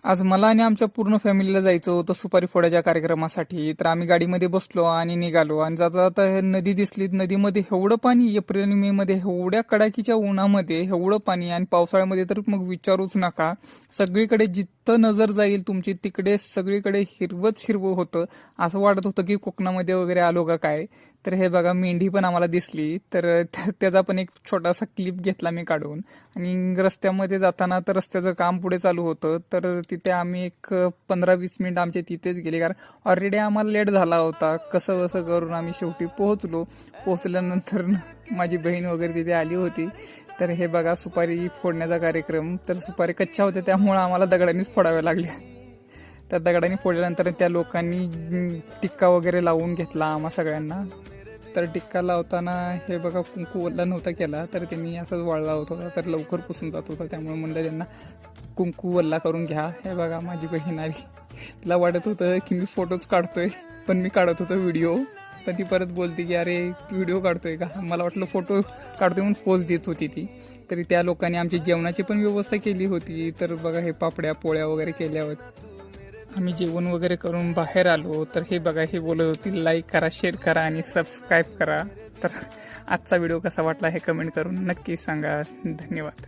आज मला आणि आमच्या पूर्ण फॅमिलीला जायचं होतं सुपारी फोडायच्या कार्यक्रमासाठी. तर आम्ही गाडीमध्ये बसलो आणि निघालो आणि जाता जाता नदी दिसली. नदीमध्ये एवढं पाणी, एप्रिल आणि मे मध्ये एवढ्या कडाकीच्या उन्हामध्ये एवढं पाणी, आणि पावसाळ्यामध्ये तर मग विचारूच नका. सगळीकडे जिथं नजर जाईल तुमची तिकडे सगळीकडे हिरवंच हिरवं होतं. असं वाटत होतं की कोकणामध्ये वगैरे आलो का काय. तर हे बघा, मेंढी पण आम्हाला दिसली. तर त्याचा पण एक छोटासा क्लिप घेतला मी काढून. आणि रस्त्यामध्ये जाताना तर रस्त्याचं काम पुढे चालू होतं. तर तिथे आम्ही एक 15-20 मिनिट आमचे तिथेच गेले, कारण ऑलरेडी आम्हाला लेट झाला होता. कसं कसं करून आम्ही शेवटी पोहोचलो. पोहोचल्यानंतर माझी बहीण वगैरे तिथे आली होती. तर हे बघा, सुपारी फोडण्याचा कार्यक्रम. तर सुपारी कच्च्या होत्या त्यामुळे आम्हाला दगडांनीच फोडाव्या लागल्या. त्या दगडांनी फोडल्यानंतर त्या लोकांनी टिक्का वगैरे लावून घेतला आम्हा सगळ्यांना. तर टिक्का लावताना हे बघा, कुंकू वल्ला नव्हता केला, तर त्यांनी असंच वाळला होता. तर लवकर पुसून जात होता, त्यामुळे म्हणलं त्यांना कुंकू वल्ला करून घ्या. हे बघा, माझी बहीण आली. तिला वाटत होतं की मी फोटोच काढतोय, पण मी काढत होतो व्हिडिओ. पण ती परत बोलते की अरे व्हिडिओ काढतोय का. मला वाटलं फोटो काढतोय म्हणून पोज देत होती ती. तरी त्या लोकांनी आमची जेवणाची पण व्यवस्था केली होती. तर बघा, हे पापड्या पोळ्या वगैरे केल्या होत्या. आम्ही जेवण वगैरे करून बाहेर आलो. तर हे बघा, हे बोलत होती लाईक करा, शेअर करा आणि सबस्क्राईब करा. तर आजचा व्हिडिओ कसा वाटला हे कमेंट करून नक्की सांगा. धन्यवाद.